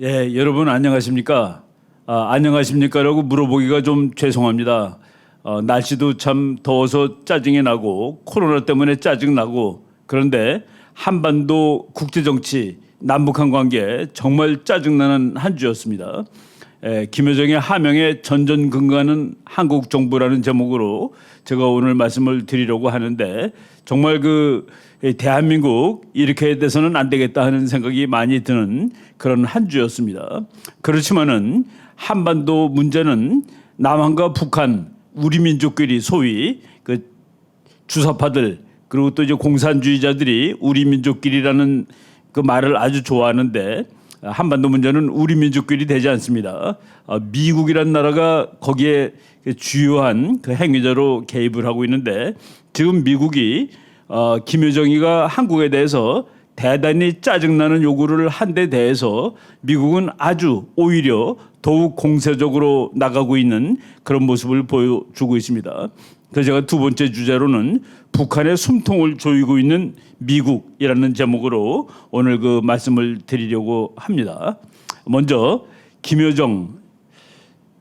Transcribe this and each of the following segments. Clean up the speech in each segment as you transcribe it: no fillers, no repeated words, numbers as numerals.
예, 여러분 안녕하십니까? 안녕하십니까라고 물어보기가 좀 죄송합니다. 날씨도 참 더워서 짜증이 나고 코로나 때문에 짜증 나고 그런데 한반도 국제정치 남북한 관계 정말 짜증나는 한 주였습니다. 김여정의 하명에 전전긍긍하는 한국 정부라는 제목으로 제가 오늘 말씀을 드리려고 하는데 정말 대한민국 이렇게 돼서는 안 되겠다 하는 생각이 많이 드는 그런 한 주였습니다. 그렇지만은 한반도 문제는 남한과 북한 우리 민족끼리 소위 그 주사파들 그리고 또 이제 공산주의자들이 우리 민족끼리라는 그 말을 아주 좋아하는데 한반도 문제는 우리 민족끼리 되지 않습니다. 미국이란 나라가 거기에 주요한 그 행위자로 개입을 하고 있는데 지금 미국이 김여정이가 한국에 대해서 대단히 짜증나는 요구를 한 데 대해서 미국은 아주 오히려 더욱 공세적으로 나가고 있는 그런 모습을 보여주고 있습니다. 그래서 제가 두 번째 주제로는 북한의 숨통을 조이고 있는 미국이라는 제목으로 오늘 그 말씀을 드리려고 합니다. 먼저 김여정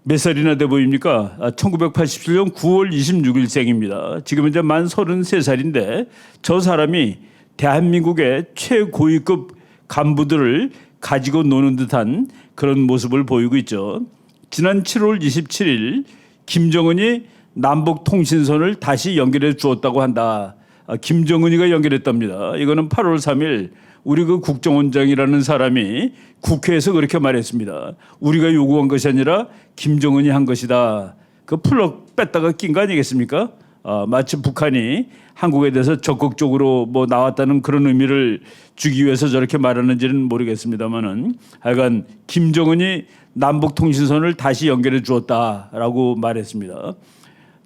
몇 살이나 돼 보입니까? 1987년 9월 26일생입니다. 지금 이제 만 33살인데 저 사람이 대한민국의 최고위급 간부들을 가지고 노는 듯한 그런 모습을 보이고 있죠. 지난 7월 27일 김정은이 남북 통신선을 다시 연결해 주었다고 한다. 김정은이가 연결했답니다. 이거는 8월 3일 우리 그 국정원장이라는 사람이 국회에서 그렇게 말했습니다. 우리가 요구한 것이 아니라 김정은이 한 것이다. 그 플럭 뺐다가 낀 거 아니겠습니까? 마치 북한이 한국에 대해서 적극적으로 뭐 나왔다는 그런 의미를 주기 위해서 저렇게 말하는지는 모르겠습니다만은 하여간 김정은이 남북 통신선을 다시 연결해 주었다라고 말했습니다.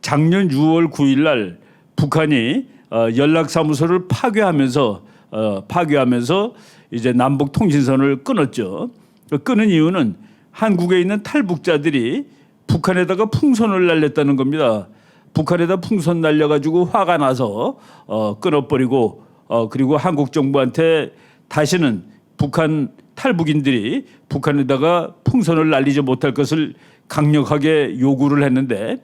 작년 6월 9일 날 북한이 연락사무소를 파괴하면서 이제 남북 통신선을 끊었죠. 끊은 이유는 한국에 있는 탈북자들이 북한에다가 풍선을 날렸다는 겁니다. 북한에다 풍선 날려가지고 화가 나서 끊어버리고 그리고 한국 정부한테 다시는 북한 탈북인들이 북한에다가 풍선을 날리지 못할 것을 강력하게 요구를 했는데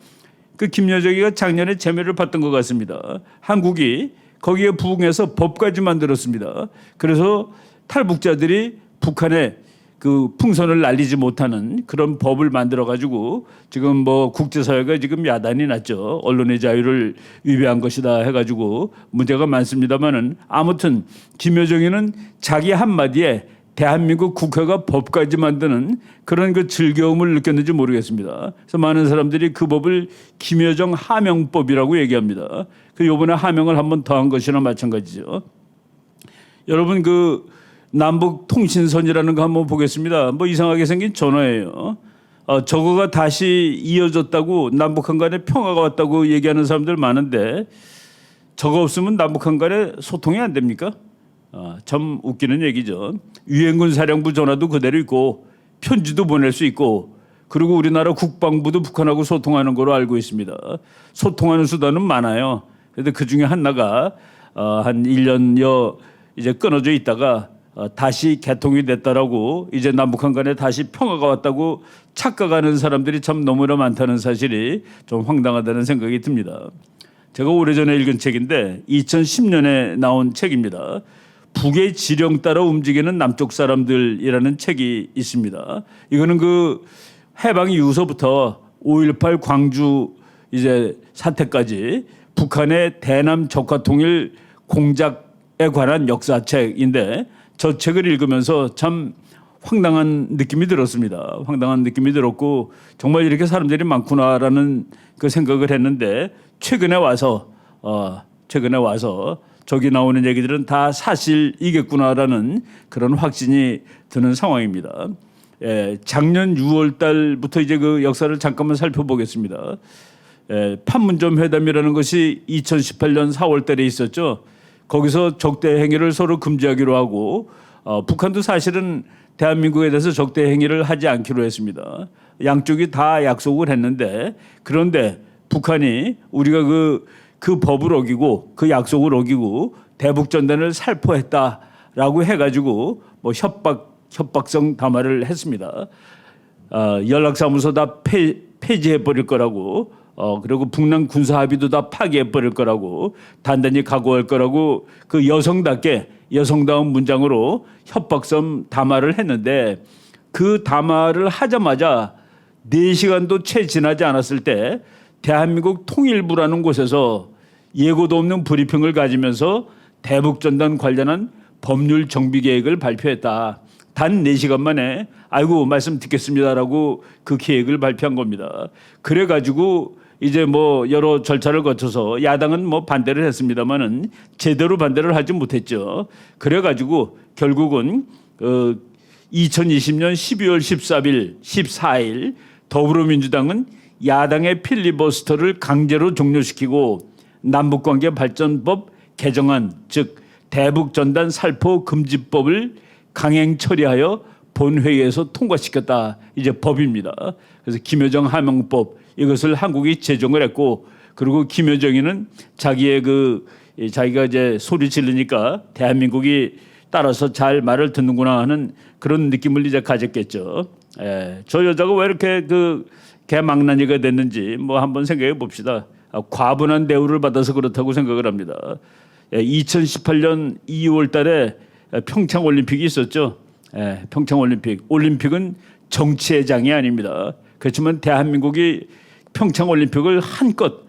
그 김여정이가 작년에 제명을 받던 것 같습니다. 한국이 거기에 부응해서 법까지 만들었습니다. 그래서 탈북자들이 북한에 그 풍선을 날리지 못하는 그런 법을 만들어 가지고 지금 뭐 국제사회가 지금 야단이 났죠. 언론의 자유를 위배한 것이다 해가지고 문제가 많습니다만은 아무튼 김여정이는 자기 한마디에 대한민국 국회가 법까지 만드는 그런 그 즐거움을 느꼈는지 모르겠습니다. 그래서 많은 사람들이 그 법을 김여정 하명법이라고 얘기합니다. 그 요번에 하명을 한 번 더 한 것이나 마찬가지죠. 여러분 그 남북 통신선이라는 거 한번 보겠습니다. 뭐 이상하게 생긴 전화예요. 저거가 다시 이어졌다고 남북한 간에 평화가 왔다고 얘기하는 사람들 많은데 저거 없으면 남북한 간에 소통이 안 됩니까? 참 웃기는 얘기죠. 유엔군 사령부 전화도 그대로 있고 편지도 보낼 수 있고 그리고 우리나라 국방부도 북한하고 소통하는 거로 알고 있습니다. 소통하는 수단은 많아요. 그런데 그중에 하나가 한 1년여 이제 끊어져 있다가 다시 개통이 됐다라고 이제 남북한 간에 다시 평화가 왔다고 착각하는 사람들이 참 너무나 많다는 사실이 좀 황당하다는 생각이 듭니다. 제가 오래전에 읽은 책인데 2010년에 나온 책입니다. 북의 지령 따라 움직이는 남쪽 사람들이라는 책이 있습니다. 이거는 그 해방 이후서부터 5.18 광주 이제 사태까지 북한의 대남 적화 통일 공작에 관한 역사책인데 저 책을 읽으면서 참 황당한 느낌이 들었습니다. 황당한 느낌이 들었고 정말 이렇게 사람들이 많구나라는 그 생각을 했는데 최근에 와서 저기 나오는 얘기들은 다 사실이겠구나라는 그런 확신이 드는 상황입니다. 작년 6월 달부터 이제 그 역사를 잠깐만 살펴보겠습니다. 판문점 회담이라는 것이 2018년 4월 달에 있었죠. 거기서 적대 행위를 서로 금지하기로 하고 북한도 사실은 대한민국에 대해서 적대 행위를 하지 않기로 했습니다. 양쪽이 다 약속을 했는데 그런데 북한이 우리가 그 법을 어기고 그 약속을 어기고 대북전단을 살포했다라고 해가지고 뭐 협박 협박성 담화를 했습니다. 연락사무소 다 폐지해 버릴 거라고, 그리고 북남 군사 합의도 다 파기해 버릴 거라고, 단단히 각오할 거라고 그 여성다운 문장으로 협박성 담화를 했는데, 그 담화를 하자마자 4시간도 채 지나지 않았을 때 대한민국 통일부라는 곳에서 예고도 없는 브리핑을 가지면서 대북전단 관련한 법률 정비 계획을 발표했다. 단 4시간 만에 아이고 말씀 듣겠습니다라고 그 계획을 발표한 겁니다. 그래가지고 이제 뭐 여러 절차를 거쳐서 야당은 뭐 반대를 했습니다만은 제대로 반대를 하지 못했죠. 그래가지고 결국은 2020년 12월 14일 더불어민주당은 야당의 필리버스터를 강제로 종료시키고 남북관계 발전법 개정안, 즉 대북전단 살포 금지법을 강행 처리하여 본회의에서 통과시켰다. 이제 법입니다. 그래서 김여정 하명법 이것을 한국이 제정을 했고, 그리고 김여정이는 자기가 이제 소리 지르니까 대한민국이 따라서 잘 말을 듣는구나 하는 그런 느낌을 이제 가졌겠죠. 저 여자가 왜 이렇게 그 개망나니가 됐는지 뭐 한번 생각해 봅시다. 과분한 대우를 받아서 그렇다고 생각을 합니다. 2018년 2월 달에 평창 올림픽이 있었죠. 평창 올림픽은 정치의 장이 아닙니다. 그렇지만 대한민국이 평창 올림픽을 한껏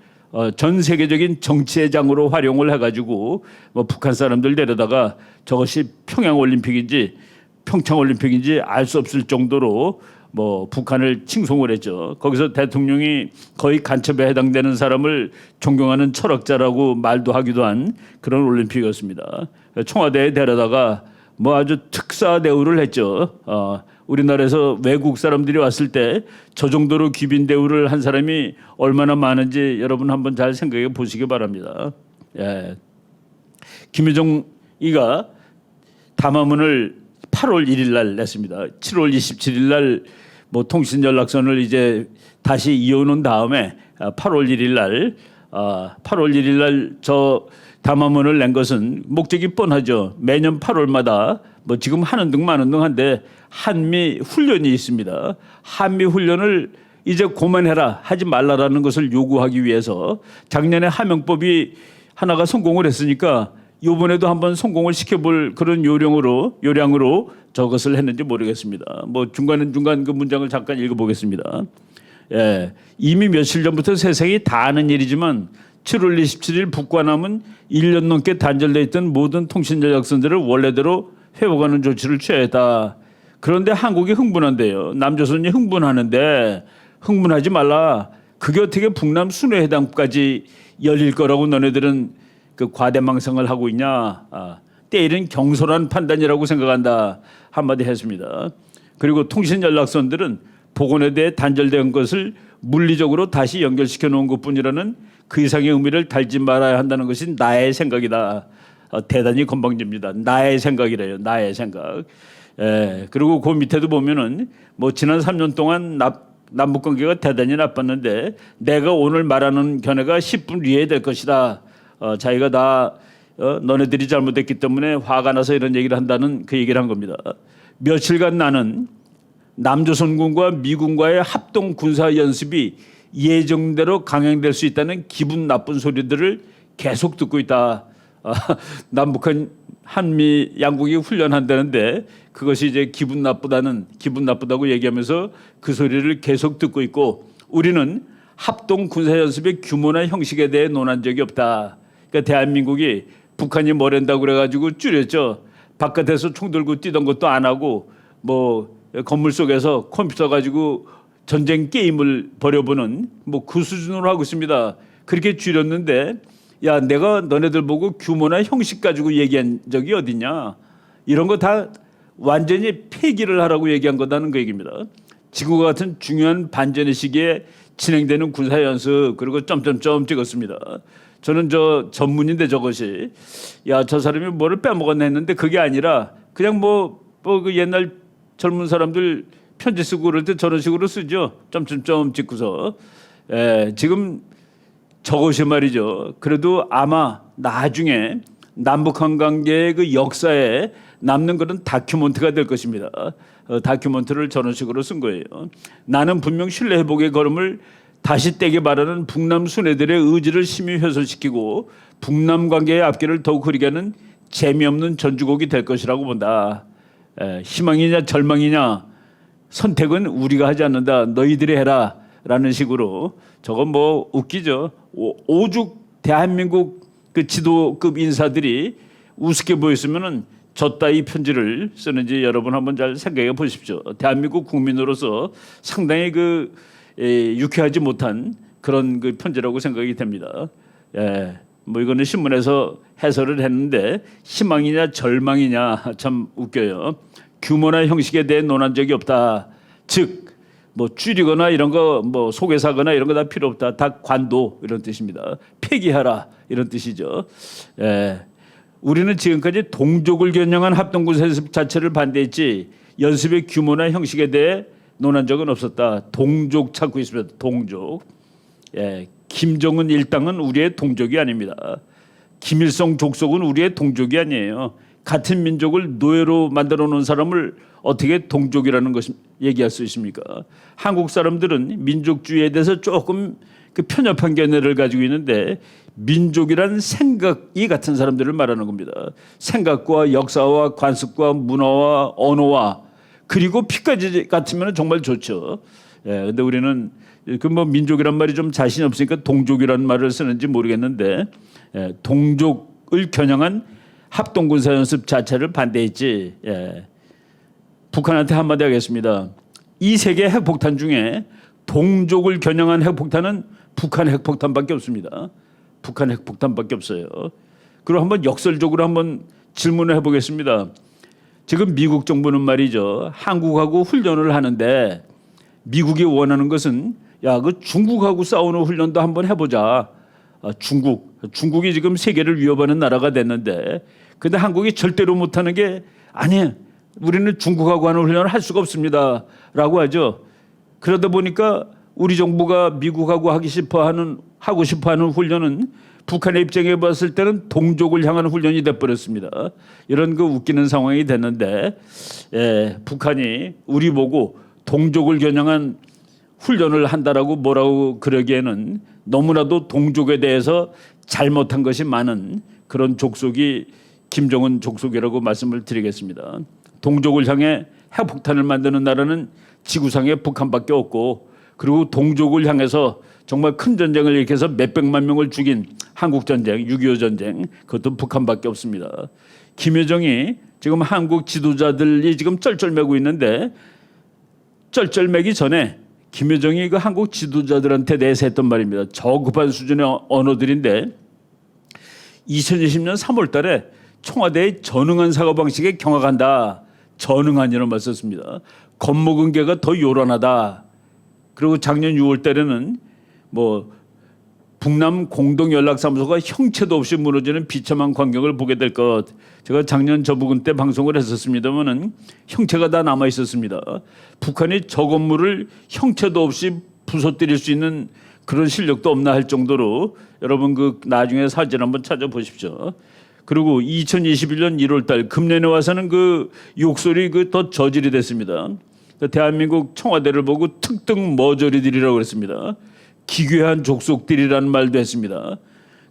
전 세계적인 정치의 장으로 활용을 해가지고 뭐 북한 사람들 데려다가 저것이 평양 올림픽인지 평창 올림픽인지 알 수 없을 정도로 뭐 북한을 칭송을 했죠. 거기서 대통령이 거의 간첩에 해당되는 사람을 존경하는 철학자라고 말도 하기도 한 그런 올림픽이었습니다. 청와대에 데려다가 뭐 아주 특사 대우를 했죠. 우리나라에서 외국 사람들이 왔을 때 저 정도로 귀빈 대우를 한 사람이 얼마나 많은지 여러분 한번 잘 생각해 보시기 바랍니다. 김여정이가 담화문을 8월 1일 날 냈습니다. 7월 27일 날 뭐 통신연락선을 이제 다시 이어놓은 다음에 8월 1일 날 저 담화문을 낸 것은 목적이 뻔하죠. 매년 8월마다 뭐 지금 하는 등 마는 등 한데 한미 훈련이 있습니다. 한미 훈련을 이제 그만해라 하지 말라라는 것을 요구하기 위해서 작년에 하명법이 하나가 성공을 했으니까 이번에도 한번 성공을 시켜볼 그런 요량으로 저것을 했는지 모르겠습니다. 뭐 중간 그 문장을 잠깐 읽어보겠습니다. 이미 며칠 전부터 세상이 다 아는 일이지만 7월 27일 북과남은 1년 넘게 단절돼 있던 모든 통신연락선들을 원래대로 회복하는 조치를 취하였다. 그런데 한국이 흥분한대요. 남조선이 흥분하는데 흥분하지 말라. 그게 어떻게 북남 순회회담까지 열릴 거라고 너네들은 그 과대망상을 하고 있냐. 때이른 경솔한 판단이라고 생각한다. 한마디 했습니다. 그리고 통신연락선들은 복원에 대해 단절된 것을 물리적으로 다시 연결시켜 놓은 것뿐이라는 그 이상의 의미를 달지 말아야 한다는 것이 나의 생각이다. 대단히 건방집니다. 나의 생각이래요. 나의 생각. 그리고 그 밑에도 보면은 뭐 지난 3년 동안 남북관계가 대단히 나빴는데 내가 오늘 말하는 견해가 10분 뒤에 될 것이다. 자기가 다 너네들이 잘못했기 때문에 화가 나서 이런 얘기를 한다는 그 얘기를 한 겁니다. 며칠간 나는 남조선군과 미군과의 합동 군사 연습이 예정대로 강행될 수 있다는 기분 나쁜 소리들을 계속 듣고 있다. 남북한 한미 양국이 훈련한다는데 그것이 이제 기분 나쁘다고 얘기하면서 그 소리를 계속 듣고 있고, 우리는 합동 군사 연습의 규모나 형식에 대해 논한 적이 없다. 그러니까 대한민국이 북한이 뭐랜다고 그래가지고 줄였죠. 바깥에서 총 들고 뛰던 것도 안 하고 뭐 건물 속에서 컴퓨터 가지고 전쟁 게임을 벌여보는 뭐 그 수준으로 하고 있습니다. 그렇게 줄였는데 야, 내가 너네들 보고 규모나 형식 가지고 얘기한 적이 어디냐. 이런 거 다 완전히 폐기를 하라고 얘기한 거다는 그 얘기입니다. 지구와 같은 중요한 반전의 시기에 진행되는 군사연습, 그리고 점점점 찍었습니다. 저는 저 전문인데 저것이 야, 저 사람이 뭐를 빼먹었나 했는데 그게 아니라 그냥 그 옛날 젊은 사람들 편지 쓰고 그럴 때 저런 식으로 쓰죠. 점점점 찍고서. 지금 저것이 말이죠. 그래도 아마 나중에 남북한 관계의 그 역사에 남는 그런 다큐멘터리가 될 것입니다. 다큐멘터리를 저런 식으로 쓴 거예요. 나는 분명 신뢰 회복의 걸음을 다시 떼게 바라는 북남 순회들의 의지를 심히 훼손시키고 북남 관계의 앞길을 더욱 흐리게 하는 재미없는 전주곡이 될 것이라고 본다. 희망이냐 절망이냐 선택은 우리가 하지 않는다. 너희들이 해라. 라는 식으로 저건 뭐 웃기죠. 오죽 대한민국 그 지도급 인사들이 우습게 보였으면은 저 따위 편지를 쓰는지 여러분 한번 잘 생각해 보십시오. 대한민국 국민으로서 상당히 유쾌하지 못한 그런 그 편지라고 생각이 됩니다. 뭐 이거는 신문에서 해설을 했는데 희망이냐 절망이냐 참 웃겨요. 규모나 형식에 대해 논한 적이 없다. 즉 뭐 줄이거나 이런 거 뭐 소개사거나 이런 거 다 필요 없다. 다 관도 이런 뜻입니다. 폐기하라 이런 뜻이죠. 우리는 지금까지 동족을 겨냥한 합동군사 연습 자체를 반대했지 연습의 규모나 형식에 대해 논한 적은 없었다. 동족 찾고 있습니다. 동족. 김정은 일당은 우리의 동족이 아닙니다. 김일성 족속은 우리의 동족이 아니에요. 같은 민족을 노예로 만들어 놓은 사람을 어떻게 동족이라는 것이 얘기할 수 있습니까? 한국 사람들은 민족주의에 대해서 조금 그 편협한 견해를 가지고 있는데 민족이란 생각이 같은 사람들을 말하는 겁니다. 생각과 역사와 관습과 문화와 언어와 그리고 피까지 같으면 정말 좋죠. 근데 우리는 그 뭐 민족이란 말이 좀 자신이 없으니까 동족이라는 말을 쓰는지 모르겠는데 동족을 겨냥한 합동군사 연습 자체를 반대했지. 북한한테 한마디 하겠습니다. 이 세계 핵폭탄 중에 동족을 겨냥한 핵폭탄은 북한 핵폭탄밖에 없습니다. 북한 핵폭탄밖에 없어요. 그리고 한번 역설적으로 한번 질문을 해보겠습니다. 지금 미국 정부는 말이죠. 한국하고 훈련을 하는데 미국이 원하는 것은 그 중국하고 싸우는 훈련도 한번 해보자. 중국이 지금 세계를 위협하는 나라가 됐는데 근데 한국이 절대로 못하는 게 아니에요. 우리는 중국하고 하는 훈련을 할 수가 없습니다. 라고 하죠. 그러다 보니까 우리 정부가 미국하고 하고 싶어 하는 훈련은 북한의 입장에 봤을 때는 동족을 향한 훈련이 돼버렸습니다. 이런 그 웃기는 상황이 됐는데 북한이 우리 보고 동족을 겨냥한 훈련을 한다라고 뭐라고 그러기에는 너무나도 동족에 대해서 잘못한 것이 많은 그런 족속이 김정은 족속이라고 말씀을 드리겠습니다. 동족을 향해 핵폭탄을 만드는 나라는 지구상에 북한밖에 없고 그리고 동족을 향해서 정말 큰 전쟁을 일으켜서 몇백만 명을 죽인 한국전쟁, 6.25 전쟁 그것도 북한밖에 없습니다. 김여정이 지금 한국 지도자들이 지금 쩔쩔매고 있는데 쩔쩔매기 전에 김여정이 그 한국 지도자들한테 대해서 했던 말입니다. 저급한 수준의 언어들인데 2020년 3월 달에 청와대의 전응한 사고방식에 경악한다. 전응한이라는 말 썼습니다. 겁먹은 개가 더 요란하다. 그리고 작년 6월 달에는 뭐 북남 공동연락사무소가 형체도 없이 무너지는 비참한 광경을 보게 될 것. 제가 작년 저 부근 때 방송을 했었습니다만은 형체가 다 남아 있었습니다. 북한이 저 건물을 형체도 없이 부서뜨릴 수 있는 그런 실력도 없나 할 정도로 여러분 그 나중에 사진 한번 찾아보십시오. 그리고 2021년 1월 달 금년에 와서는 그 욕설이 더 저질이 됐습니다. 대한민국 청와대를 보고 특등 머저리들이라고 그랬습니다. 기괴한 족속들이라는 말도 했습니다.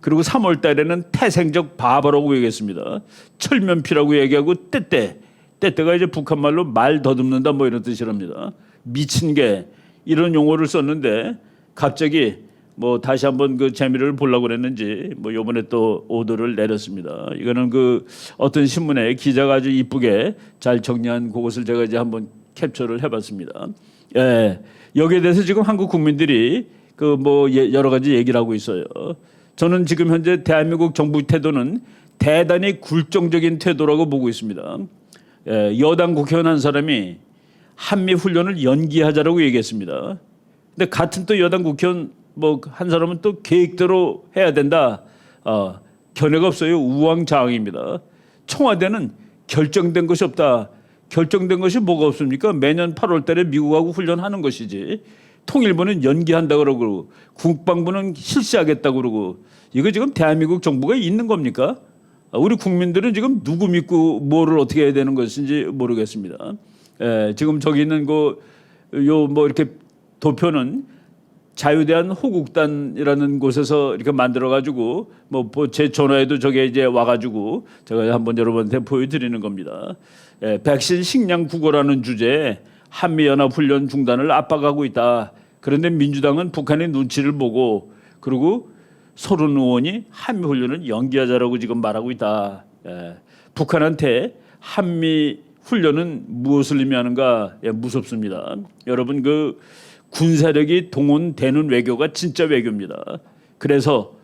그리고 3월 달에는 태생적 바보라고 얘기했습니다. 철면피라고 얘기하고 때때가 이제 북한 말로 말 더듬는다 뭐 이런 뜻이랍니다. 미친 개 이런 용어를 썼는데 갑자기 뭐 다시 한번 그 재미를 보려고 그랬는지 뭐 요번에 또 오더를 내렸습니다. 이거는 그 어떤 신문에 기자가 아주 이쁘게 잘 정리한 그것을 제가 이제 한번 캡처를 해봤습니다. 여기에 대해서 지금 한국 국민들이 그 뭐 여러 가지 얘기를 하고 있어요. 저는 지금 현재 대한민국 정부 태도는 대단히 굴종적인 태도라고 보고 있습니다. 여당 국회의원 한 사람이 한미 훈련을 연기하자라고 얘기했습니다. 근데 같은 또 여당 국회의원 뭐 한 사람은 또 계획대로 해야 된다. 견해가 없어요. 우왕좌왕입니다. 청와대는 결정된 것이 없다. 결정된 것이 뭐가 없습니까? 매년 8월 달에 미국하고 훈련하는 것이지. 통일부는 연기한다고 그러고 국방부는 실시하겠다고 그러고 이거 지금 대한민국 정부가 있는 겁니까? 우리 국민들은 지금 누구 믿고 뭐를 어떻게 해야 되는 것인지 모르겠습니다. 지금 저기 있는 요 뭐 이렇게 도표는 자유대한 호국단이라는 곳에서 이렇게 만들어 가지고 뭐 제 전화에도 저게 이제 와 가지고 제가 한번 여러분한테 보여드리는 겁니다. 백신 식량 국어라는 주제에 한미 연합 훈련 중단을 압박하고 있다. 그런데 민주당은 북한의 눈치를 보고 그리고 서른 의원이 한미 훈련을 연기하자라고 지금 말하고 있다. 북한한테 한미 훈련은 무엇을 의미하는가? 무섭습니다. 여러분 군사력이 동원되는 외교가 진짜 외교입니다. 그래서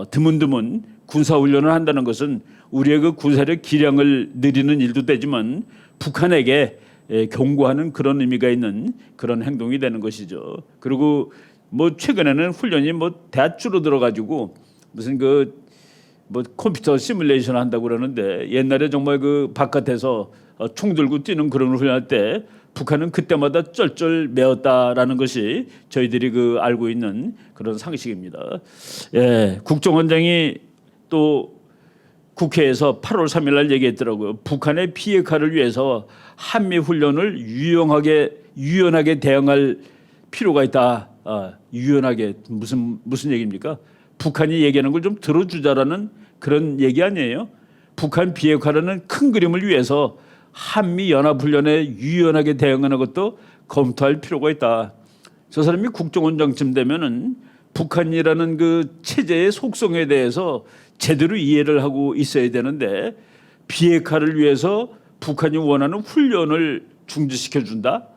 드문드문 군사훈련을 한다는 것은 우리의 군사력 기량을 늘리는 일도 되지만 북한에게 경고하는 그런 의미가 있는 그런 행동이 되는 것이죠. 그리고 뭐 최근에는 훈련이 다 줄어들어 가지고 무슨 컴퓨터 시뮬레이션 한다고 그러는데 옛날에 정말 바깥에서 총 들고 뛰는 그런 훈련할 때 북한은 그때마다 쩔쩔 매었다라는 것이 저희들이 알고 있는 그런 상식입니다. 국정원장이 또 국회에서 8월 3일 날 얘기했더라고요. 북한의 비핵화를 위해서 한미 훈련을 유연하게 대응할 필요가 있다. 유연하게 무슨 얘기입니까? 북한이 얘기하는 걸 좀 들어주자라는 그런 얘기 아니에요? 북한 비핵화라는 큰 그림을 위해서 한미 연합훈련에 유연하게 대응하는 것도 검토할 필요가 있다. 저 사람이 국정원장쯤 되면은 북한이라는 체제의 속성에 대해서 제대로 이해를 하고 있어야 되는데 비핵화를 위해서 북한이 원하는 훈련을 중지시켜 준다.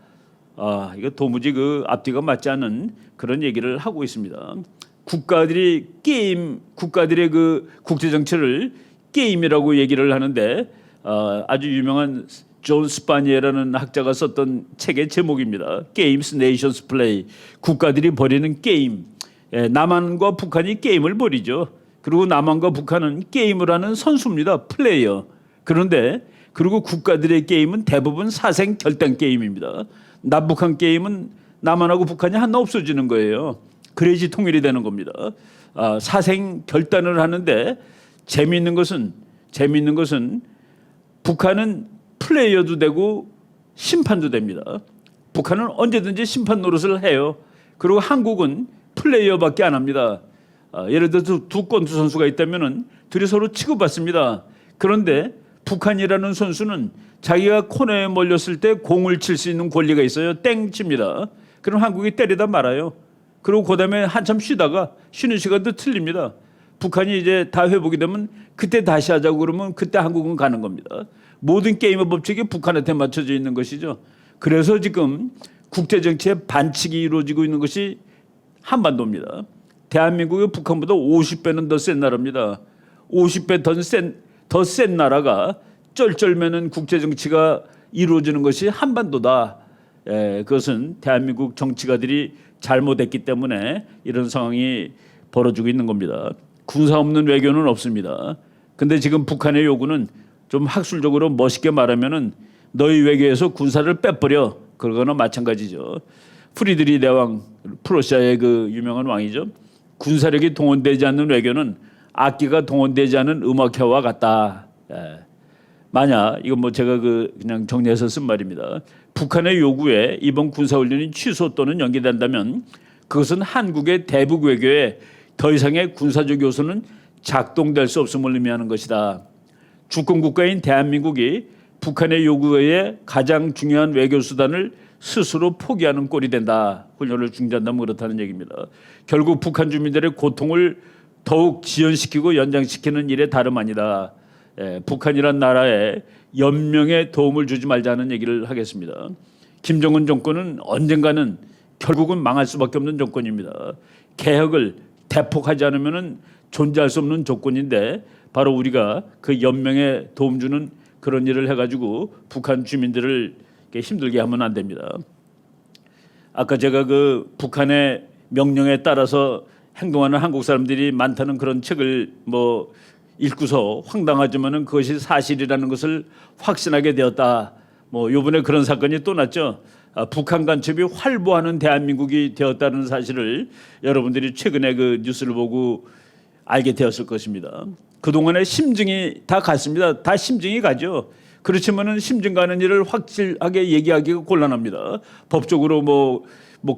이거 도무지 앞뒤가 맞지 않는 그런 얘기를 하고 있습니다. 국가들의 국제 정치를 게임이라고 얘기를 하는데 아주 유명한 존 스파니에라는 학자가 썼던 책의 제목입니다. Games Nations Play. 국가들이 벌이는 게임. 남한과 북한이 게임을 벌이죠. 그리고 남한과 북한은 게임을 하는 선수입니다. 플레이어. 그런데 그리고 국가들의 게임은 대부분 사생 결단 게임입니다. 남북한 게임은 남한하고 북한이 하나 없어지는 거예요. 그래야지 통일이 되는 겁니다. 사생 결단을 하는데 재미있는 것은 북한은 플레이어도 되고 심판도 됩니다. 북한은 언제든지 심판 노릇을 해요. 그리고 한국은 플레이어밖에 안 합니다. 예를 들어서 두권투 선수가 있다면은 둘이 서로 치고받습니다. 그런데 북한이라는 선수는 자기가 코너에 몰렸을 때 공을 칠 수 있는 권리가 있어요. 땡 칩니다. 그럼 한국이 때리다 말아요. 그리고 그다음에 한참 쉬다가 쉬는 시간도 틀립니다. 북한이 이제 다 회복이 되면 그때 다시 하자고 그러면 그때 한국은 가는 겁니다. 모든 게임의 법칙이 북한한테 맞춰져 있는 것이죠. 그래서 지금 국제정치의 반칙이 이루어지고 있는 것이 한반도입니다. 대한민국이 북한보다 50배는 더 센 나라입니다. 50배 더 센 나라가 쩔쩔매는 국제정치가 이루어지는 것이 한반도다. 그것은 대한민국 정치가들이 잘못했기 때문에 이런 상황이 벌어지고 있는 겁니다. 군사 없는 외교는 없습니다. 근데 지금 북한의 요구는 좀 학술적으로 멋있게 말하면은 너희 외교에서 군사를 빼버려. 그거나 마찬가지죠. 프리드리 대왕, 프로시아의 유명한 왕이죠. 군사력이 동원되지 않는 외교는 악기가 동원되지 않은 음악회와 같다. 만약 이건 제가 그냥 정리해서 쓴 말입니다. 북한의 요구에 이번 군사훈련이 취소 또는 연기된다면 그것은 한국의 대북 외교에 더 이상의 군사적 요소는 작동될 수 없음을 의미하는 것이다. 주권 국가인 대한민국이 북한의 요구에 가장 중요한 외교 수단을 스스로 포기하는 꼴이 된다. 훈련을 중지한다면 그렇다는 얘기입니다. 결국 북한 주민들의 고통을 더욱 지연시키고 연장시키는 일에 다름 아니다. 북한이란 나라에 연명에 도움을 주지 말자는 얘기를 하겠습니다. 김정은 정권은 언젠가는 결국은 망할 수밖에 없는 정권입니다. 개혁을 대폭하지 않으면 존재할 수 없는 조건인데 바로 우리가 그 연명에 도움 주는 그런 일을 해가지고 북한 주민들을 힘들게 하면 안 됩니다. 아까 제가 북한의 명령에 따라서 행동하는 한국 사람들이 많다는 그런 책을 읽고서 황당하지만은 그것이 사실이라는 것을 확신하게 되었다. 요번에 그런 사건이 또 났죠. 북한 간첩이 활보하는 대한민국이 되었다는 사실을 여러분들이 최근에 뉴스를 보고 알게 되었을 것입니다. 그동안의 심증이 다 갔습니다. 다 심증이 가죠. 그렇지만은 심증 가는 일을 확실하게 얘기하기가 곤란합니다. 법적으로 뭐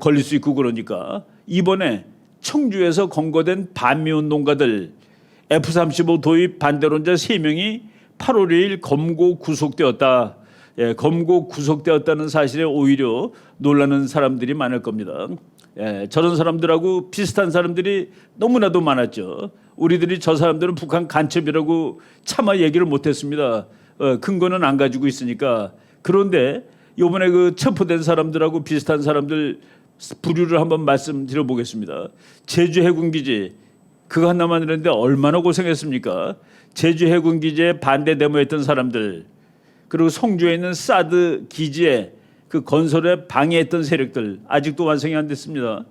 걸릴 수 있고 그러니까. 이번에 청주에서 검거된 반미운동가들 F-35 도입 반대론자 3명이 8월 2일 검거 구속되었다. 검거 구속되었다는 사실에 오히려 놀라는 사람들이 많을 겁니다. 저런 사람들하고 비슷한 사람들이 너무나도 많았죠. 우리들이 저 사람들은 북한 간첩이라고 차마 얘기를 못했습니다. 근거는 안 가지고 있으니까. 그런데 이번에 그 체포된 사람들하고 비슷한 사람들 부류를 한번 말씀드려 보겠습니다. 제주 해군기지 그거 하나만 했는데 얼마나 고생했습니까? 제주 해군기지에 반대 데모했던 사람들, 그리고 송주에 있는 사드 기지에 그 건설에 방해했던 세력들 아직도 완성이 안 됐습니다.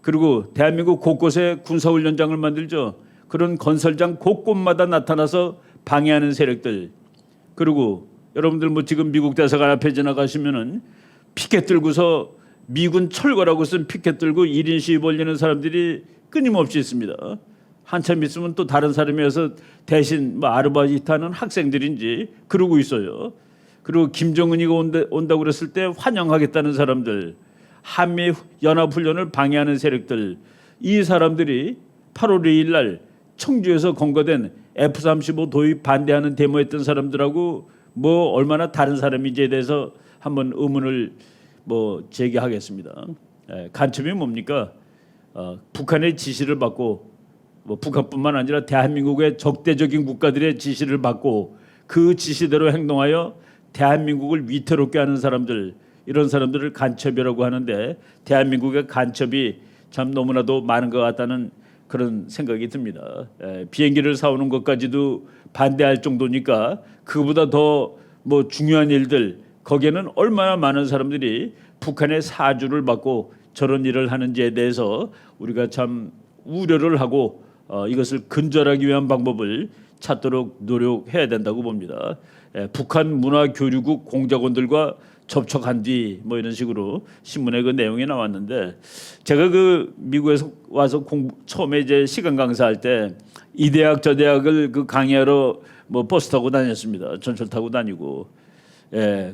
그리고 대한민국 곳곳에 군사훈련장을 만들죠. 그런 건설장 곳곳마다 나타나서 방해하는 세력들. 그리고 여러분들 뭐 지금 미국 대사관 앞에 지나가시면은 피켓 들고서 미군 철거라고 쓴 피켓 들고 1인 시위 벌리는 사람들이 끊임없이 있습니다. 한참 있으면 또 다른 사람이 와서 대신 뭐 아르바이트하는 학생들인지 그러고 있어요. 그리고 김정은이가 온다고 그랬을 때 환영하겠다는 사람들, 한미 연합훈련을 방해하는 세력들, 이 사람들이 8월 2일 날 청주에서 검거된 F-35 도입 반대하는 데모했던 사람들하고 뭐 얼마나 다른 사람인지에 대해서 한번 의문을 뭐 제기하겠습니다. 간첩이 뭡니까? 북한의 지시를 받고 뭐 북한뿐만 아니라 대한민국의 적대적인 국가들의 지시를 받고 그 지시대로 행동하여 대한민국을 위태롭게 하는 사람들, 이런 사람들을 간첩이라고 하는데 대한민국의 간첩이 참 너무나도 많은 것 같다는 그런 생각이 듭니다. 비행기를 사오는 것까지도 반대할 정도니까 그보다 더 뭐 중요한 일들, 거기에는 얼마나 많은 사람들이 북한의 사주를 받고 저런 일을 하는지에 대해서 우리가 참 우려를 하고 이것을 근절하기 위한 방법을 찾도록 노력해야 된다고 봅니다. 북한 문화교류국 공작원들과 접촉한 뒤 뭐 이런 식으로 신문에 그 내용이 나왔는데, 제가 그 미국에서 와서 처음에 이제 시간 강사할 때 이 대학 저 대학을 그 강의하러 뭐 버스 타고 다녔습니다. 전철 타고 다니고,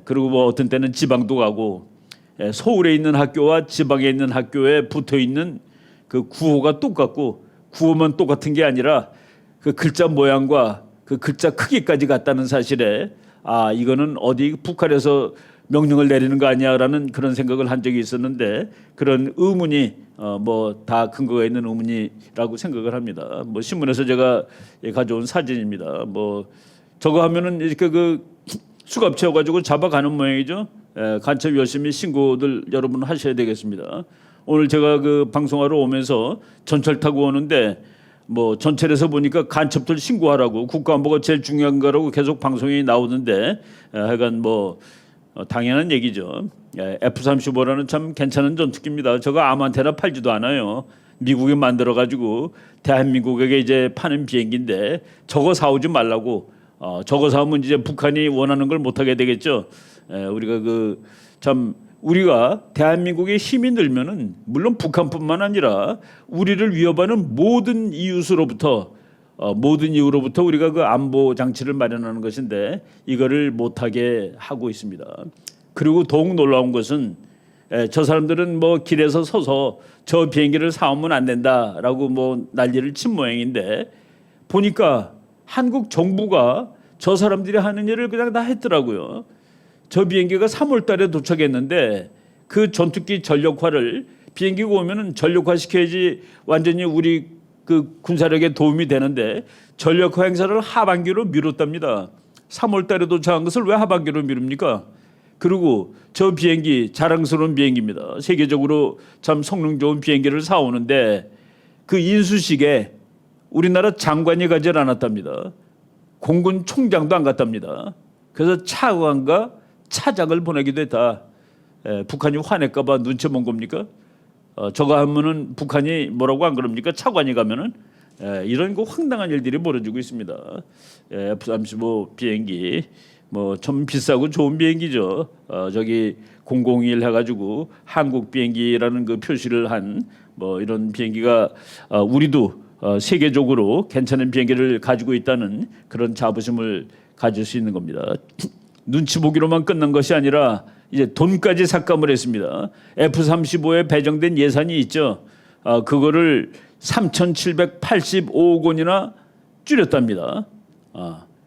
그리고 뭐 어떤 때는 지방도 가고, 서울에 있는 학교와 지방에 있는 학교에 붙어 있는 그 구호가 똑같고, 구호만 똑같은 게 아니라 그 글자 모양과 그 글자 크기까지 같다는 사실에 이거는 어디 북한에서 명령을 내리는 거 아니야라는 그런 생각을 한 적이 있었는데, 그런 의문이 뭐 다 근거가 있는 의문이라고 생각을 합니다. 뭐 신문에서 제가 가져온 사진입니다. 뭐 저거 하면은 이렇게 그 수갑 채워가지고 잡아가는 모양이죠. 간첩 열심히 신고들 여러분 하셔야 되겠습니다. 오늘 제가 그 방송하러 오면서 전철 타고 오는데 뭐 전철에서 보니까 간첩들 신고하라고, 국가안보가 제일 중요한 거라고 계속 방송이 나오는데, 하여간 뭐 당연한 얘기죠. F-35라는 참 괜찮은 전투기입니다. 저거 아무한테나 팔지도 않아요. 미국이 만들어가지고 대한민국에게 이제 파는 비행기인데 저거 사오지 말라고. 저거 사오면 이제 북한이 원하는 걸 못하게 되겠죠. 우리가 그 참 우리가 대한민국의 힘이 늘면은 물론 북한뿐만 아니라 우리를 위협하는 모든 이유로부터 우리가 그 안보 장치를 마련하는 것인데 이거를 못하게 하고 있습니다. 그리고 더욱 놀라운 것은 저 사람들은 뭐 길에서 서서 저 비행기를 사오면 안 된다라고 뭐 난리를 친 모양인데, 보니까 한국 정부가 저 사람들이 하는 일을 그냥 다 했더라고요. 저 비행기가 3월 달에 도착했는데 그 전투기 전력화를, 비행기가 오면은 전력화 시켜야지 완전히 우리 그 군사력에 도움이 되는데 전력화 행사를 하반기로 미뤘답니다. 3월 달에 도착한 것을 왜 하반기로 미룹니까? 그리고 저 비행기 자랑스러운 비행기입니다. 세계적으로 참 성능 좋은 비행기를 사오는데 그 인수식에 우리나라 장관이 가지 않았답니다. 공군 총장도 안 갔답니다. 그래서 차관과 차장을 보내기도 했다. 북한이 화낼까 봐 눈치 본 겁니까? 저거 하면은 북한이 뭐라고 안 그럽니까? 차관이 가면은. 이런 거 황당한 일들이 벌어지고 있습니다. F-35 비행기 뭐 좀 비싸고 좋은 비행기죠. 저기 001 해가지고 한국 비행기라는 그 표시를 한 뭐 이런 비행기가 우리도 세계적으로 괜찮은 비행기를 가지고 있다는 그런 자부심을 가질 수 있는 겁니다. 눈치 보기로만 끝난 것이 아니라 이제 돈까지 삭감을 했습니다. F-35에 배정된 예산이 있죠. 그거를 3,785억 원이나 줄였답니다.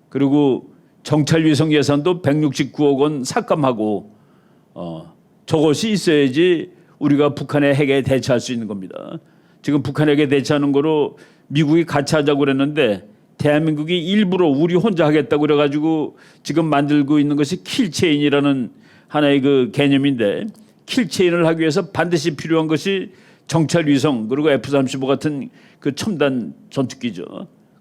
그리고 정찰위성 예산도 169억 원 삭감하고 저것이 있어야지 우리가 북한의 핵에 대처할 수 있는 겁니다. 지금 북한에게 대처하는 거로 미국이 같이 하자고 그랬는데 대한민국이 일부러 우리 혼자 하겠다고 그래가지고 지금 만들고 있는 것이 킬체인이라는 하나의 그 개념인데, 킬체인을 하기 위해서 반드시 필요한 것이 정찰위성 그리고 F-35 같은 그 첨단 전투기죠.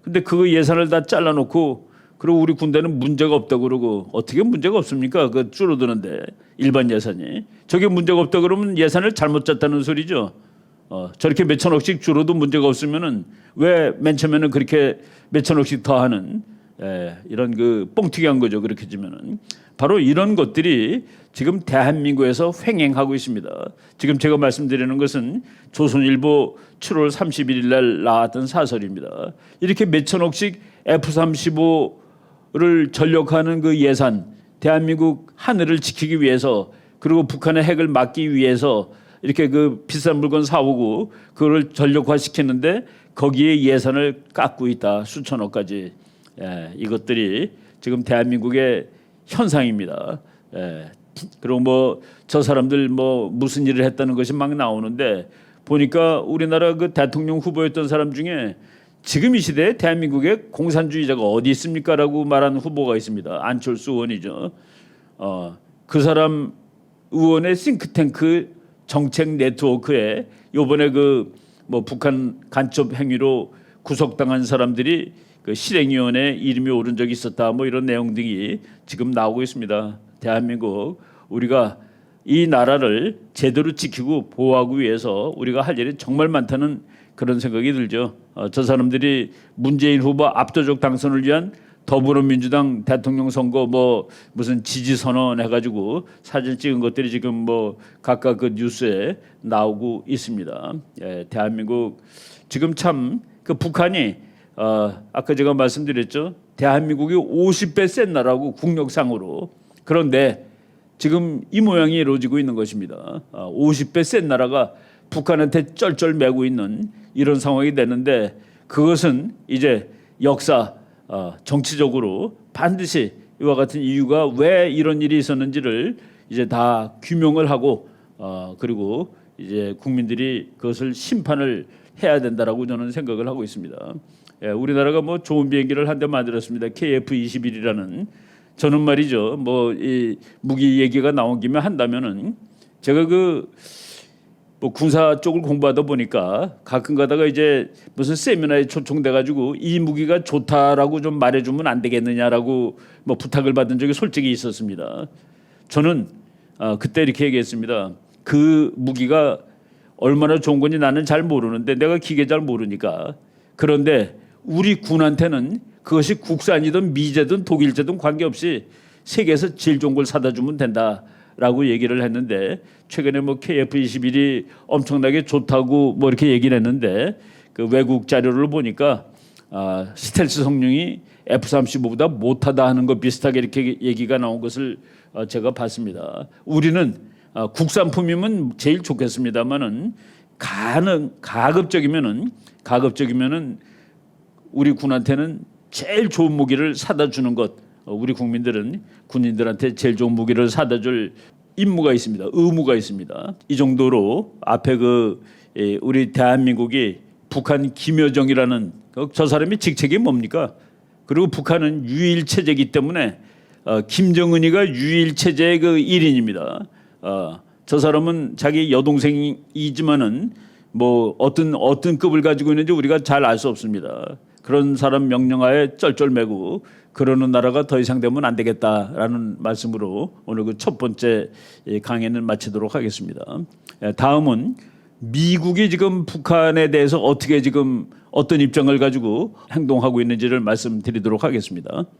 근데 그 예산을 다 잘라놓고 그리고 우리 군대는 문제가 없다고 그러고, 어떻게 문제가 없습니까? 그 줄어드는데 일반 예산이. 저게 문제가 없다 그러면 예산을 잘못 짰다는 소리죠. 저렇게 몇천억씩 줄어도 문제가 없으면은 왜 맨 처음에는 그렇게 몇천억씩 더 하는 이런 그 뻥튀기한 거죠. 그렇게 지면은 바로 이런 것들이 지금 대한민국에서 횡행하고 있습니다. 지금 제가 말씀드리는 것은 조선일보 7월 31일 날 나왔던 사설입니다. 이렇게 몇천억씩 F-35를 전력하는 그 예산, 대한민국 하늘을 지키기 위해서 그리고 북한의 핵을 막기 위해서 이렇게 그 비싼 물건 사오고 그걸 전력화 시키는데 거기에 예산을 깎고 있다. 수천억까지. 이것들이 지금 대한민국의 현상입니다. 그리고 뭐 저 사람들 뭐 무슨 일을 했다는 것이 막 나오는데 보니까 우리나라 그 대통령 후보였던 사람 중에 지금 이 시대에 대한민국에 공산주의자가 어디 있습니까라고 말하는 후보가 있습니다. 안철수 의원이죠. 그 사람 의원의 싱크탱크 정책 네트워크에 요번에 그 뭐 북한 간첩 행위로 구속당한 사람들이 그 실행위원회 이름이 오른 적이 있었다. 뭐 이런 내용들이 지금 나오고 있습니다. 대한민국 우리가 이 나라를 제대로 지키고 보호하기 위해서 우리가 할 일이 정말 많다는 그런 생각이 들죠. 저 사람들이 문재인 후보 압도적 당선을 위한 더불어민주당 대통령 선거 뭐 무슨 지지 선언 해가지고 사진 찍은 것들이 지금 뭐 각각 그 뉴스에 나오고 있습니다. 대한민국 지금 참 그 북한이 아까 제가 말씀드렸죠. 대한민국이 50배 센 나라고 국력상으로. 그런데 지금 이 모양이 이루어지고 있는 것입니다. 50배 센 나라가 북한한테 쩔쩔매고 있는 이런 상황이 되는데 그것은 이제 역사 정치적으로 반드시 이와 같은 이유가 왜 이런 일이 있었는지를 이제 다 규명을 하고 그리고 이제 국민들이 그것을 심판을 해야 된다라고 저는 생각을 하고 있습니다. 우리나라가 뭐 좋은 비행기를 한 대 만들었습니다. KF-21이라는. 저는 말이죠. 뭐 이 무기 얘기가 나온 김에 한다면은 제가 뭐 군사 쪽을 공부하다 보니까 가끔 가다가 이제 무슨 세미나에 초청돼 가지고 이 무기가 좋다라고 좀 말해주면 안 되겠느냐라고 뭐 부탁을 받은 적이 솔직히 있었습니다. 저는 그때 이렇게 얘기했습니다. 그 무기가 얼마나 좋은 건지 나는 잘 모르는데 내가 기계 잘 모르니까. 그런데 우리 군한테는 그것이 국산이든 미제든 독일제든 관계없이 세계에서 제일 좋은 걸 사다 주면 된다라고 얘기를 했는데 최근에 뭐 KF-21이 엄청나게 좋다고 뭐 이렇게 얘기를 했는데 그 외국 자료를 보니까 스텔스 성능이 F-35보다 못하다 하는 것 비슷하게 이렇게 얘기가 나온 것을 제가 봤습니다. 우리는 국산품이면 제일 좋겠습니다만은 가급적이면은 우리 군한테는 제일 좋은 무기를 사다 주는 것, 우리 국민들은 군인들한테 제일 좋은 무기를 사다 줄 임무가 있습니다. 의무가 있습니다. 이 정도로 앞에 우리 대한민국이 북한 김여정이라는 저 사람의 직책이 뭡니까? 그리고 북한은 유일 체제이기 때문에 김정은이가 유일 체제의 그 일인입니다. 저 사람은 자기 여동생이지만은 뭐 어떤 급을 가지고 있는지 우리가 잘 알 수 없습니다. 그런 사람 명령하에 쩔쩔매고 그러는 나라가 더 이상 되면 안 되겠다라는 말씀으로 오늘 그 첫 번째 강의는 마치도록 하겠습니다. 다음은 미국이 지금 북한에 대해서 어떻게 지금 어떤 입장을 가지고 행동하고 있는지를 말씀드리도록 하겠습니다.